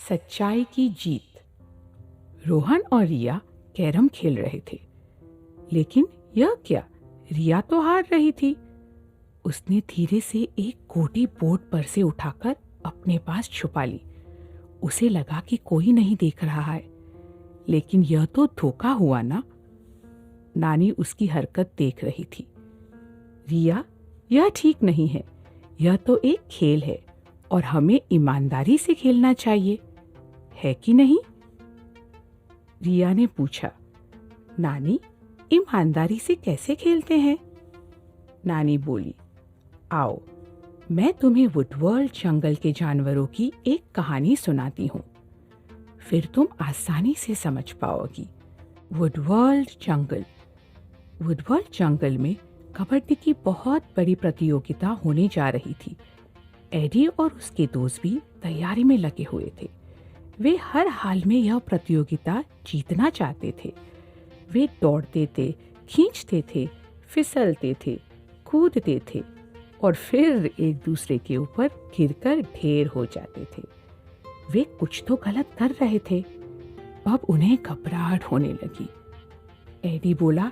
सच्चाई की जीत। रोहन और रिया कैरम खेल रहे थे, लेकिन यह क्या, रिया तो हार रही थी। उसने धीरे से एक गोटी बोर्ड पर से उठाकर अपने पास छुपा ली। उसे लगा कि कोई नहीं देख रहा है, लेकिन यह तो धोखा हुआ ना। नानी उसकी हरकत देख रही थी। रिया, यह ठीक नहीं है। यह तो एक खेल है और हमें ईमानदारी से खेलना चाहिए, है कि नहीं? रिया ने पूछा। नानी, ईमानदारी से कैसे खेलते हैं? नानी बोली, आओ, मैं तुम्हें वुडवर्ल्ड जंगल के जानवरों की एक कहानी सुनाती हूँ, फिर तुम आसानी से समझ पाओगी। वुडवर्ल्ड जंगल। वुडवर्ल्ड जंगल में कबड्डी की बहुत बड़ी प्रतियोगिता होने जा रही थी। एडी और उसके दोस्त भी तैयारी में लगे हुए थे। वे हर हाल में यह प्रतियोगिता जीतना चाहते थे। वे दौड़ते थे, खींचते थे, फिसलते थे, कूदते थे और फिर एक दूसरे के ऊपर गिरकर ढेर हो जाते थे। वे कुछ तो गलत कर रहे थे। अब उन्हें घबराहट होने लगी। एडी बोला,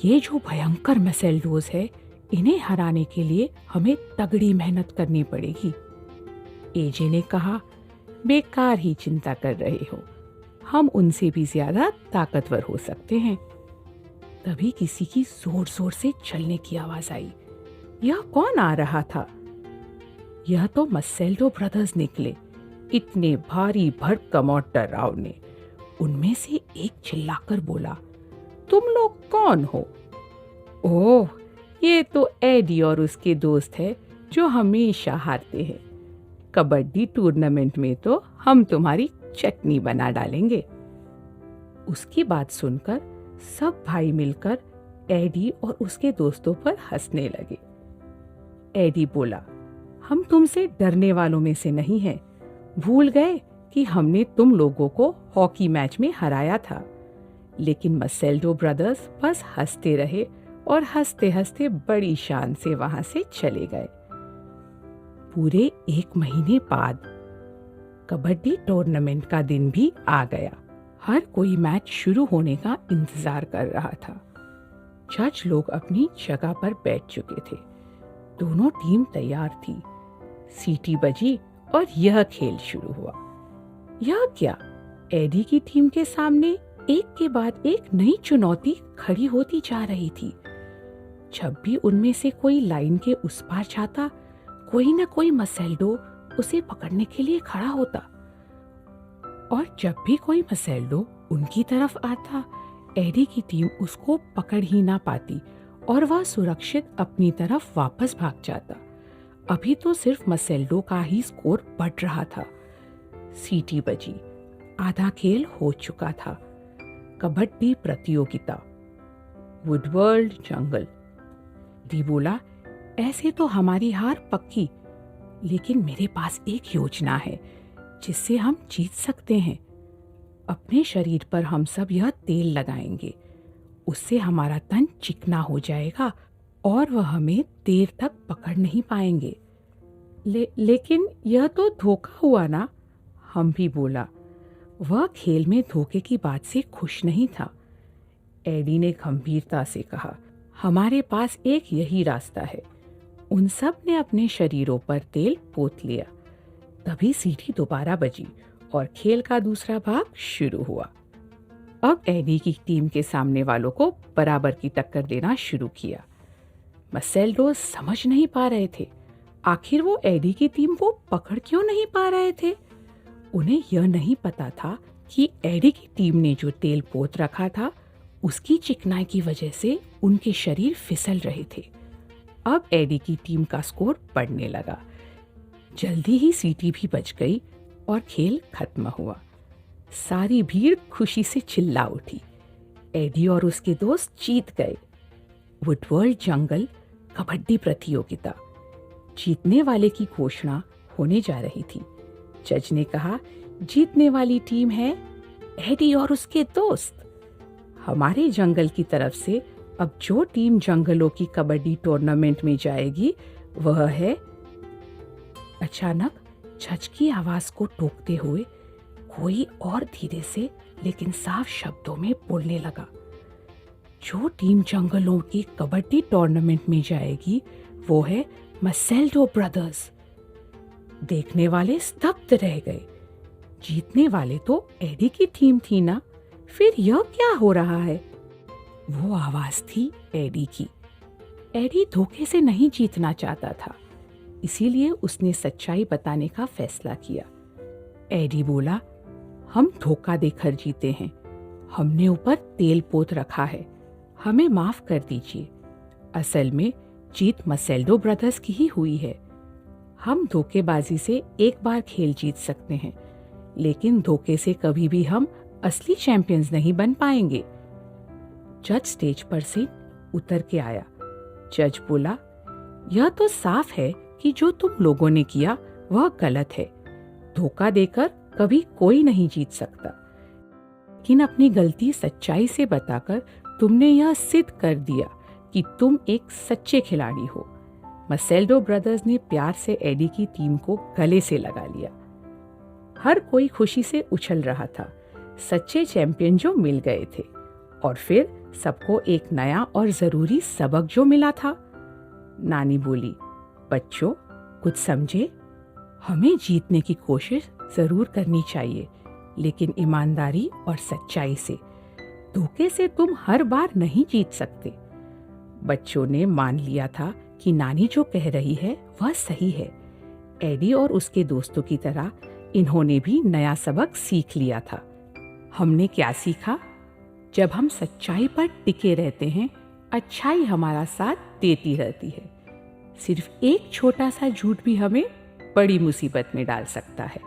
ये जो भयंकर मसेल्डोज है, इन्हें हराने के लिए हमें तगड़ी मेहनत करनी पड़ेगी। एजे ने कहा, बेकार ही चिंता कर रहे हो, हम उनसे भी ज्यादा ताकतवर हो सकते हैं। तभी किसी की जोर जोर से चलने की आवाज आई। यह कौन आ रहा था? यह तो मसेल्डो ब्रदर्स निकले, इतने भारी भरकम और डरावने। उनमें से एक चिल्लाकर बोला, तुम लोग कौन हो? ओह, ये तो एडी और उसके दोस्त है जो हमेशा हारते हैं। कबड्डी टूर्नामेंट में तो हम तुम्हारी चटनी बना डालेंगे। उसकी बात सुनकर सब भाई मिलकर एडी और उसके दोस्तों पर हंसने लगे। एडी बोला, हम तुमसे डरने वालों में से नहीं हैं। भूल गए कि हमने तुम लोगों को हॉकी मैच में हराया था। लेकिन मसेल्डो ब्रदर्स बस हंसते रहे और हंसते हंसते बड़ी शान से वहां से चले गए। पूरे 1 महीने बाद कबड्डी टूर्नामेंट का दिन भी आ गया। हर कोई मैच शुरू होने का इंतजार कर रहा था। जज लोग अपनी जगह पर बैठ चुके थे। दोनों टीम तैयार थी। सीटी बजी और यह खेल शुरू हुआ। यह क्या, एडी की टीम के सामने एक के बाद एक नई चुनौती खड़ी होती जा रही थी। जब भी उनमें से कोई लाइन के उस पार जाता, कोई न कोई मसेल्डो उसे पकड़ने के लिए खड़ा होता। और जब भी कोई मसेल्डो उनकी तरफ आता, एडी की टीम उसको पकड़ ही ना पाती और वह सुरक्षित अपनी तरफ वापस भाग जाता। अभी तो सिर्फ मसेल्डो का ही स्कोर बढ़ रहा था। सीटी बजी, आधा खेल हो चुका था। कबड्डी प्रतियोगिता, वुडवर्ल्ड जंगल। डी बोला, ऐसे तो हमारी हार पक्की, लेकिन मेरे पास एक योजना है जिससे हम जीत सकते हैं। अपने शरीर पर हम सब यह तेल लगाएंगे, उससे हमारा तन चिकना हो जाएगा और वह हमें देर तक पकड़ नहीं पाएंगे। लेकिन यह तो धोखा हुआ ना, हम भी बोला। वह खेल में धोखे की बात से खुश नहीं था। एडी ने गंभीरता से कहा, हमारे पास एक यही रास्ता है। उन सब ने अपने शरीरों पर तेल पोत लिया। तभी सीटी दोबारा बजी और खेल का दूसरा भाग शुरू हुआ। अब एडी की टीम के सामने वालों को बराबर की टक्कर देना शुरू किया। मसेल्डो समझ नहीं पा रहे थे, आखिर वो एडी की टीम को पकड़ क्यों नहीं पा रहे थे। उन्हें यह नहीं पता था कि एडी की टीम ने जो तेल पोत रखा था, उसकी चिकनाई की वजह से उनके शरीर फिसल रहे थे। अब एडी की टीम का स्कोर बढ़ने लगा। जल्दी ही सीटी भी बज गई और खेल खत्म हुआ। सारी भीड़ खुशी से चिल्ला उठी। एडी और उसके दोस्त जीत गए। वुडवर्ल्ड जंगल कबड्डी प्रतियोगिता जीतने वाले की घोषणा होने जा रही थी। जज ने कहा, जीतने वाली टीम है एडी और उसके दोस्त। हमारे जंगल की तरफ से अब जो टीम जंगलों की कबड्डी टूर्नामेंट में जाएगी वह है। अचानक जज की आवाज को टोकते हुए कोई और धीरे से लेकिन साफ शब्दों में बोलने लगा, जो टीम जंगलों की कबड्डी टूर्नामेंट में जाएगी वो है मसेल्डो ब्रदर्स। देखने वाले स्तब्ध रह गए। जीतने वाले तो एडी की टीम थी ना, फिर यह क्या हो रहा है? वो आवाज थी एडी की। एडी धोखे से नहीं जीतना चाहता था, इसीलिए उसने सच्चाई बताने का फैसला किया। एडी बोला, हम धोखा देकर जीते हैं, हमने ऊपर तेल पोत रखा है, हमें माफ कर दीजिए। असल में जीत मसेल्डो ब्रदर्स की ही हुई है। हम धोखेबाजी से एक बार खेल जीत सकते हैं, लेकिन धोखे से कभी भी हम असली चैंपियंस नहीं बन पाएंगे। जज स्टेज पर से उतर के आया। जज बोला, यह तो साफ है कि जो तुम लोगों ने किया वह गलत है। धोखा देकर कभी कोई नहीं जीत सकता, लेकिन अपनी गलती सच्चाई से बताकर तुमने यह सिद्ध कर दिया कि तुम एक सच्चे खिलाड़ी हो। मसेल्डो ब्रदर्स ने प्यार से एडी की टीम को गले से लगा लिया। हर कोई खुशी से उछल रहा था। सच्चे चैंपियन जो मिल गए थे, और फिर सबको एक नया और जरूरी सबक जो मिला था। नानी बोली, बच्चों कुछ समझे, हमें जीतने की कोशिश जरूर करनी चाहिए, लेकिन ईमानदारी और सच्चाई से। धोखे से तुम हर बार नहीं जीत सकते। बच्चों ने मान लिया था कि नानी जो कह रही है वह सही है। एडी और उसके दोस्तों की तरह इन्होंने भी नया सबक सीख लिया था। हमने क्या सीखा? जब हम सच्चाई पर टिके रहते हैं, अच्छाई हमारा साथ देती रहती है। सिर्फ एक छोटा सा झूठ भी हमें बड़ी मुसीबत में डाल सकता है।